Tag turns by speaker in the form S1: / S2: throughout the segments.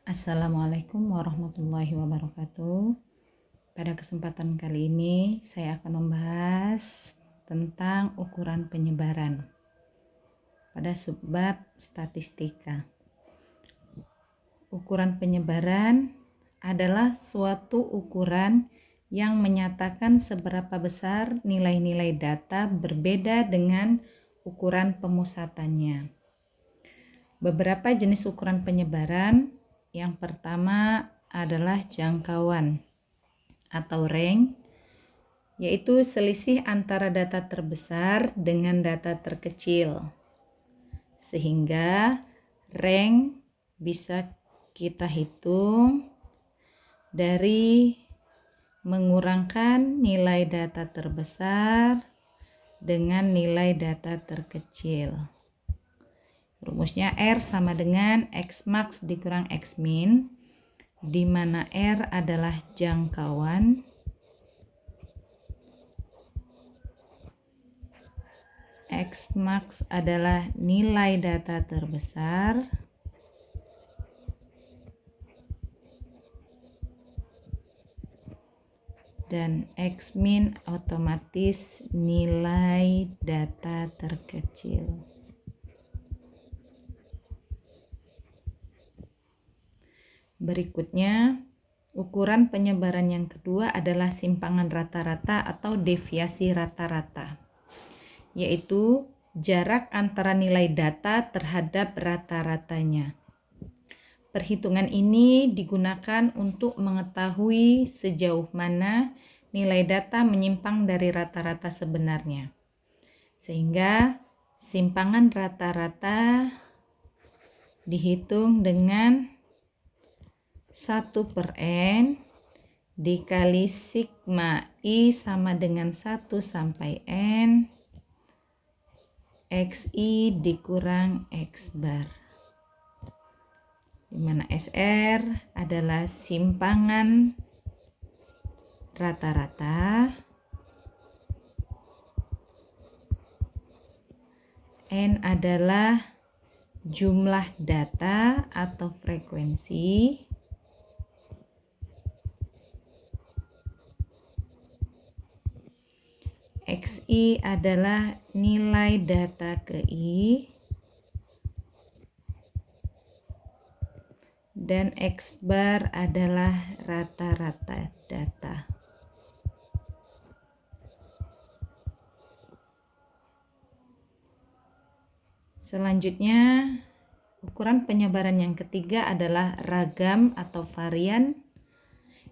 S1: Assalamualaikum warahmatullahi wabarakatuh. Pada kesempatan kali ini saya akan membahas tentang ukuran penyebaran pada subbab statistika. Ukuran penyebaran adalah suatu ukuran yang menyatakan seberapa besar nilai-nilai data berbeda dengan ukuran pemusatannya. Beberapa jenis ukuran penyebaran. Yang pertama adalah jangkauan atau range, yaitu selisih antara data terbesar dengan data terkecil. Sehingga range bisa kita hitung dari mengurangkan nilai data terbesar dengan nilai data terkecil. Rumusnya R sama dengan X max dikurang X min, di mana R adalah jangkauan, X max adalah nilai data terbesar, dan X min otomatis nilai data terkecil. Berikutnya, ukuran penyebaran yang kedua adalah simpangan rata-rata atau deviasi rata-rata, yaitu jarak antara nilai data terhadap rata-ratanya. Perhitungan ini digunakan untuk mengetahui sejauh mana nilai data menyimpang dari rata-rata sebenarnya. Sehingga simpangan rata-rata dihitung dengan 1/n dikali sigma I sama dengan 1 sampai N XI dikurang X bar, di mana SR adalah simpangan rata-rata, N adalah jumlah data atau frekuensi, XI adalah nilai data ke I, dan X bar adalah rata-rata data. Selanjutnya, ukuran penyebaran yang ketiga adalah ragam atau varian,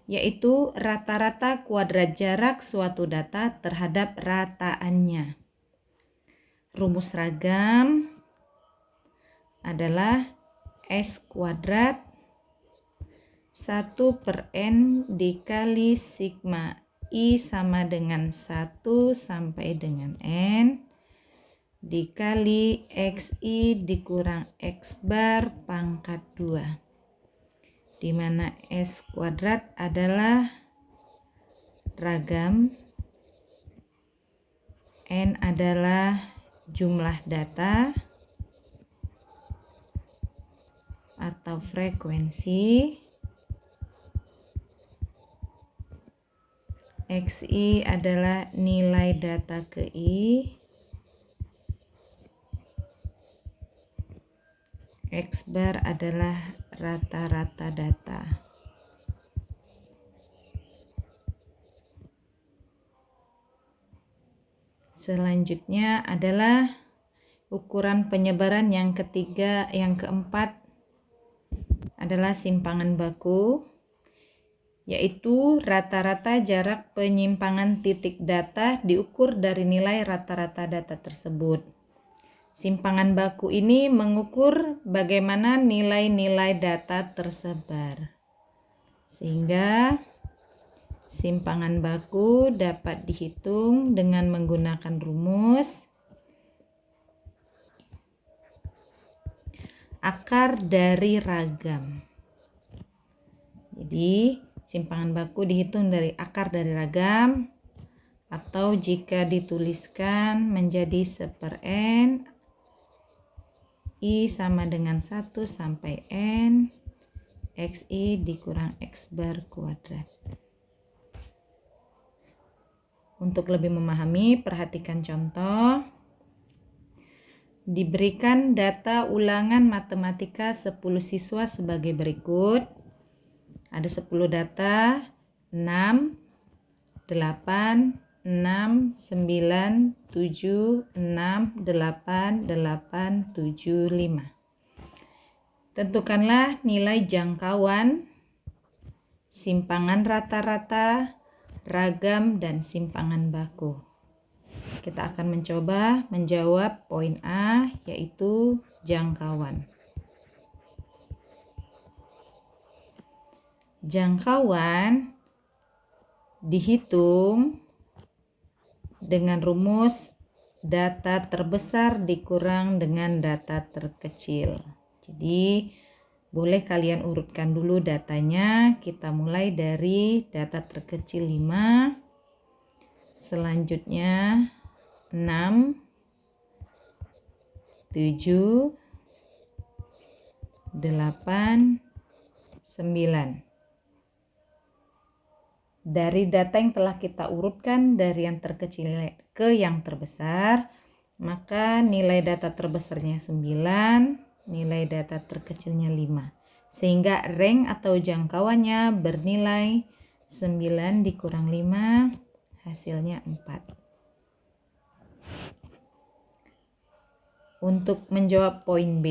S1: yaitu rata-rata kuadrat jarak suatu data terhadap rataannya. Rumus ragam adalah S kuadrat 1/n dikali sigma I sama dengan 1 sampai dengan N dikali XI dikurang X bar pangkat 2. Di mana S kuadrat adalah ragam, N adalah jumlah data atau frekuensi, XI adalah nilai data ke I, X bar adalah rata-rata data. Selanjutnya adalah ukuran penyebaran yang ketiga, yang keempat adalah simpangan baku, yaitu rata-rata jarak penyimpangan titik data diukur dari nilai rata-rata data tersebut. Simpangan baku ini mengukur bagaimana nilai-nilai data tersebar. Sehingga simpangan baku dapat dihitung dengan menggunakan rumus akar dari ragam. Jadi, simpangan baku dihitung dari akar dari ragam, atau jika dituliskan menjadi 1/n I sama dengan 1 sampai N XI dikurang X bar kuadrat. Untuk lebih memahami, perhatikan contoh. Diberikan data ulangan matematika 10 siswa sebagai berikut. Ada 10 data, 6, 8, 6, 9, 7, 6, 8, 8, 7, 5. Tentukanlah nilai jangkauan, simpangan rata-rata, ragam, dan simpangan baku. Kita akan mencoba menjawab poin A, yaitu jangkauan. Jangkauan dihitung dengan rumus data terbesar dikurang dengan data terkecil. Jadi boleh kalian urutkan dulu datanya. Kita mulai dari data terkecil 5, selanjutnya 6, 7, 8, 9. Dari data yang telah kita urutkan dari yang terkecil ke yang terbesar, maka nilai data terbesarnya 9, nilai data terkecilnya 5. Sehingga rank atau jangkauannya bernilai 9 dikurang 5, hasilnya 4. Untuk menjawab poin B,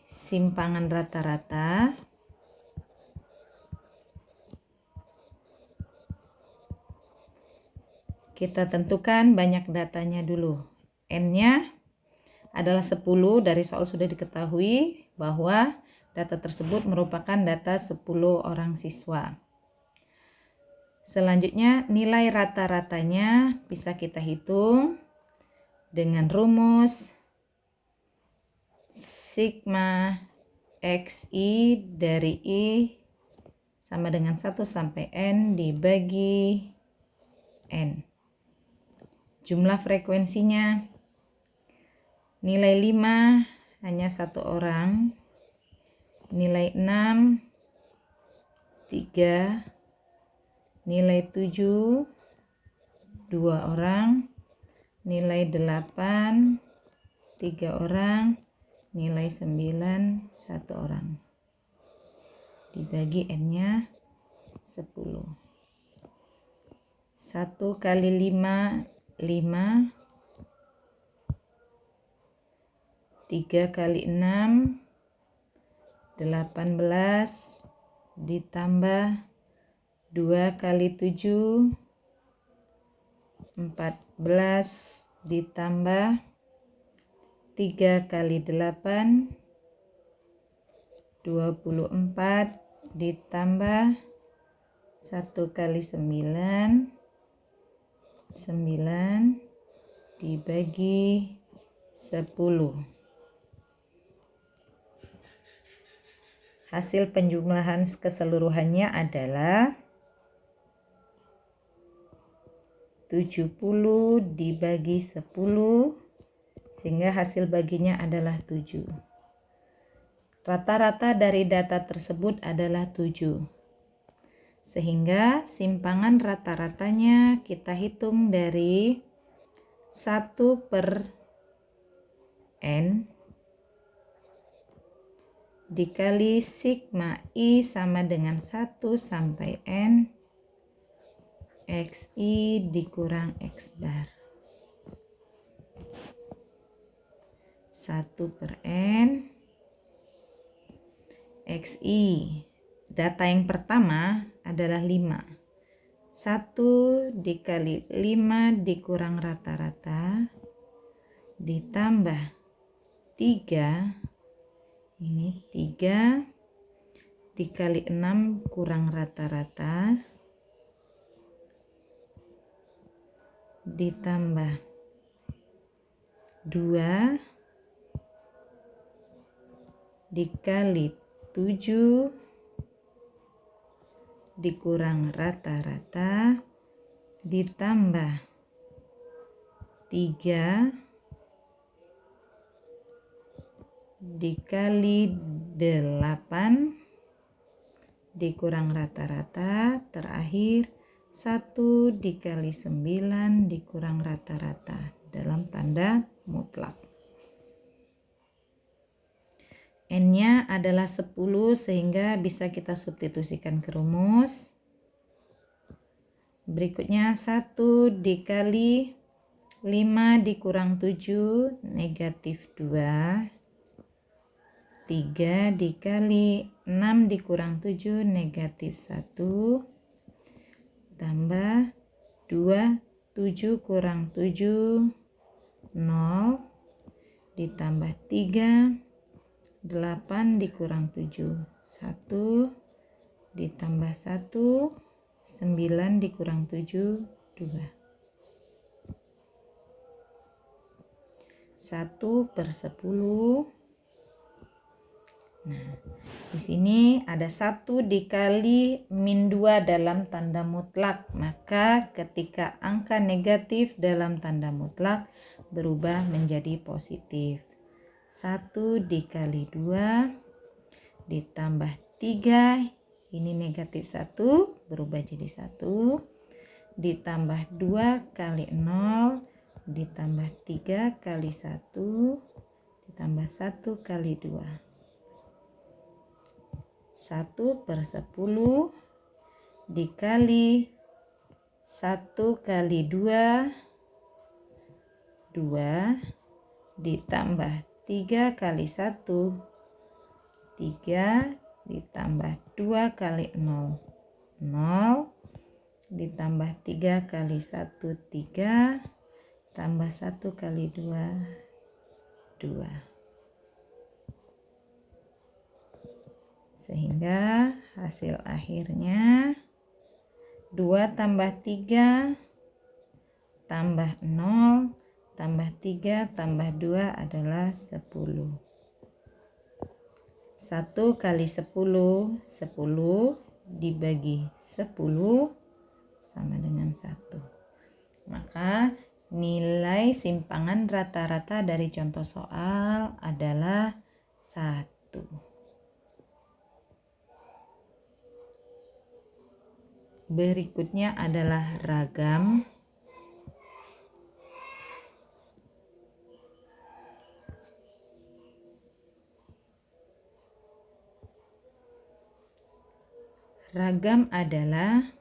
S1: simpangan rata-rata, kita tentukan banyak datanya dulu. N-nya adalah 10, dari soal sudah diketahui bahwa data tersebut merupakan data 10 orang siswa. Selanjutnya nilai rata-ratanya bisa kita hitung dengan rumus sigma XI dari I sama dengan 1 sampai N dibagi N. Jumlah frekuensinya nilai 5 hanya 1 orang, nilai 6 3, nilai 7 2 orang, nilai 8 3 orang, nilai 9 1 orang. Dibagi N-nya 10. 1 kali 5 5, 3 kali 6 18 ditambah 2 kali 7 14 ditambah 3 kali 8 24 ditambah 1 kali 9 9 dibagi 10. Hasil penjumlahan keseluruhannya adalah 70 dibagi 10, sehingga hasil baginya adalah 7. Rata-rata dari data tersebut adalah 7. Sehingga simpangan rata-ratanya kita hitung dari 1 per N dikali sigma I sama dengan 1 sampai N XI dikurang X bar. 1 per N XI. Data yang pertama adalah 5. 1 dikali 5 dikurang rata-rata ditambah 3. Ini 3 dikali 6 kurang rata-rata ditambah 2 dikali 7 dikurang rata-rata ditambah 3 dikali 8 dikurang rata-rata, terakhir 1 dikali 9 dikurang rata-rata dalam tanda mutlak. N-nya adalah 10 sehingga bisa kita substitusikan ke rumus. Berikutnya 1 dikali 5 dikurang 7 negatif 2. 3 dikali 6 dikurang 7 negatif 1. Tambah 2, 7 kurang 7, 0. Ditambah 3, 8 dikurang 7, 1. Ditambah 1, 9 dikurang 7, 2. 1/10. Nah, di sini ada 1 dikali min 2 dalam tanda mutlak. Maka ketika angka negatif dalam tanda mutlak berubah menjadi positif. 1 dikali 2 ditambah 3, ini negatif 1 berubah jadi 1, ditambah 2 kali 0 ditambah 3 kali 1 ditambah 1 kali 2. 1/10 dikali 1 kali 2, 2 ditambah 3 kali 1, 3 ditambah 2 kali 0, 0 ditambah 3 kali 1, 3 tambah 1 kali 2, 2. Sehingga hasil akhirnya 2 tambah 3 tambah 0 tambah 3 tambah 2 adalah 10. 1 kali 10, 10 dibagi 10 sama dengan 1. Maka nilai simpangan rata-rata dari contoh soal adalah 1. Berikutnya adalah ragam. Ragam adalah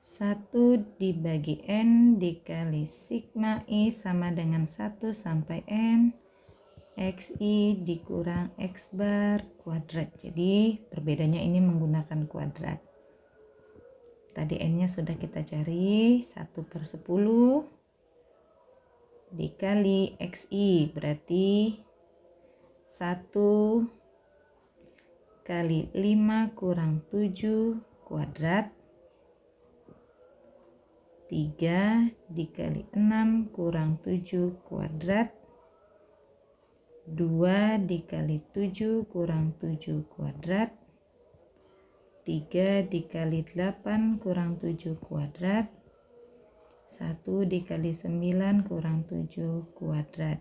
S1: satu dibagi N dikali sigma I sama dengan 1 sampai N XI dikurang X bar kuadrat. Jadi perbedaannya ini menggunakan kuadrat. Tadi N-nya sudah kita cari, 1/10 dikali XI berarti 1 kali 5 kurang 7 kuadrat. 3 dikali 6 kurang 7 kuadrat. 2 dikali 7 kurang 7 kuadrat. 3 dikali 8 kurang 7 kuadrat. 1 dikali 9 kurang 7 kuadrat.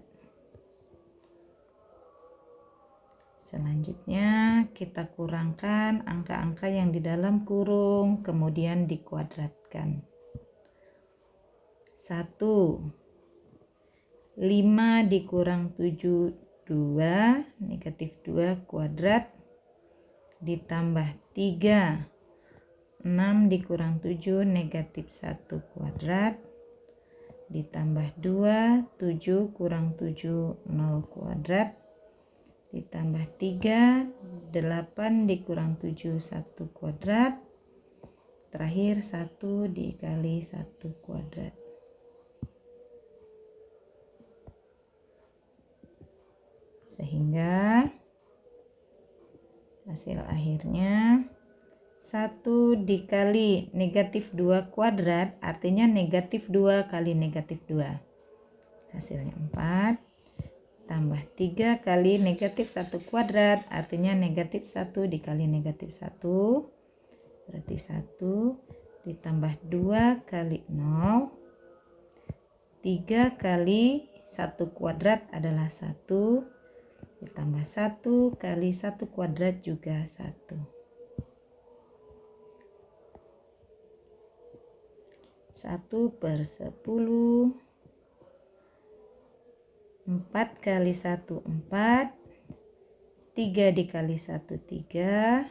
S1: Selanjutnya kita kurangkan angka-angka yang di dalam kurung kemudian dikuadratkan. 1, 5 dikurang 7, 2, negatif 2 kuadrat, ditambah 3, 6 dikurang 7, negatif 1 kuadrat, ditambah 2, 7 kurang 7, 0 kuadrat, ditambah 3, 8 dikurang 7, 1 kuadrat, terakhir 1 dikali 1 kuadrat. Sehingga hasil akhirnya 1 dikali negatif 2 kuadrat artinya negatif 2 kali negatif 2. Hasilnya 4. Tambah 3 kali negatif 1 kuadrat artinya negatif 1 dikali negatif 1. Berarti 1 ditambah 2 kali 0. 3 kali 1 kuadrat adalah 1. ditambah 1 kali 1 kuadrat juga 1. 1/10. 4 kali 1 4, 3 dikali 1 3,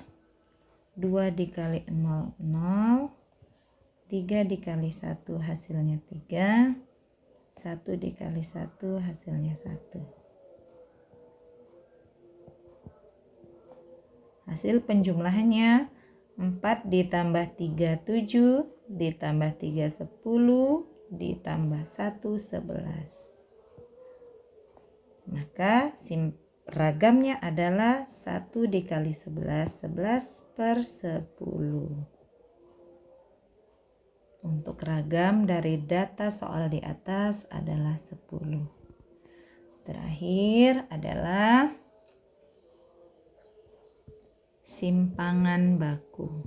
S1: 2 dikali 0 0, 3 dikali 1 hasilnya 3, 1 dikali 1 hasilnya 1. Hasil penjumlahannya 4 ditambah 3 7, ditambah 3 10, ditambah 1 11. Maka ragamnya adalah 1 dikali 11, 11/10. Untuk ragam dari data soal di atas adalah 10. Terakhir adalah simpangan baku.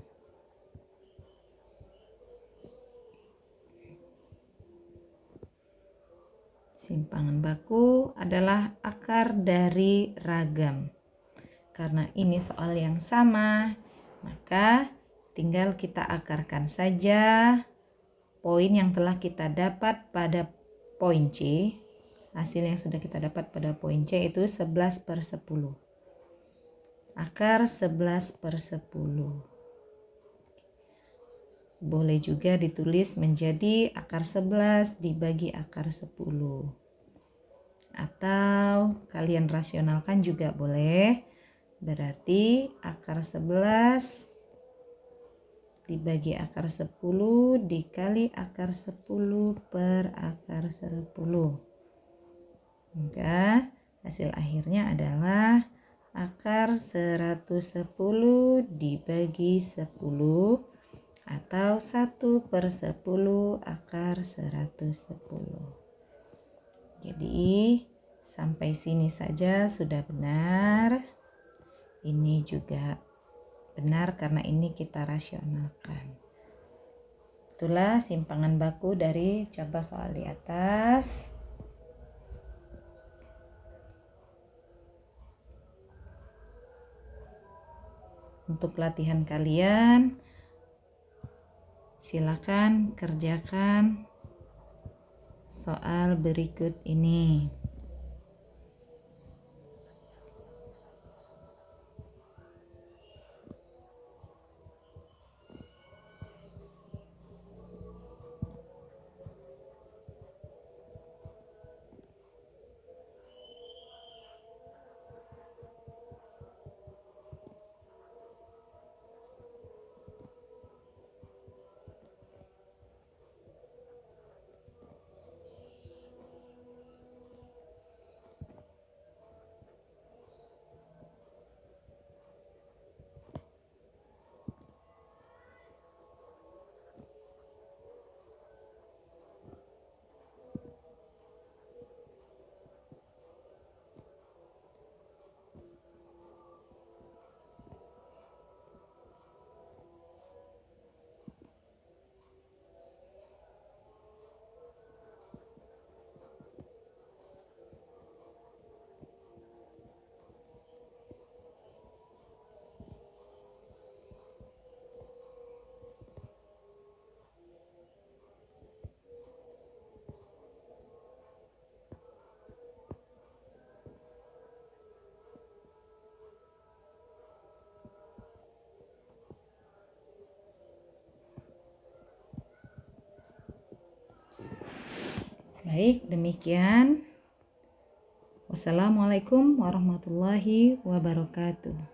S1: Simpangan baku adalah akar dari ragam. Karena ini soal yang sama, maka tinggal kita akarkan saja poin yang telah kita dapat pada poin C. Hasil yang sudah kita dapat pada poin C itu 11/10. Akar 11/10. Boleh juga ditulis menjadi akar 11 dibagi akar 10. Atau kalian rasionalkan juga boleh. Berarti akar 11 dibagi akar 10 dikali akar 10 per akar 10. Maka hasil akhirnya adalah akar 110 dibagi 10 atau 1/10 akar 110. Jadi sampai sini saja sudah benar. Ini juga benar karena ini kita rasionalkan. Itulah simpangan baku dari contoh soal di atas. Untuk latihan kalian, silakan kerjakan soal berikut ini. Baik, demikian. Wassalamualaikum warahmatullahi wabarakatuh.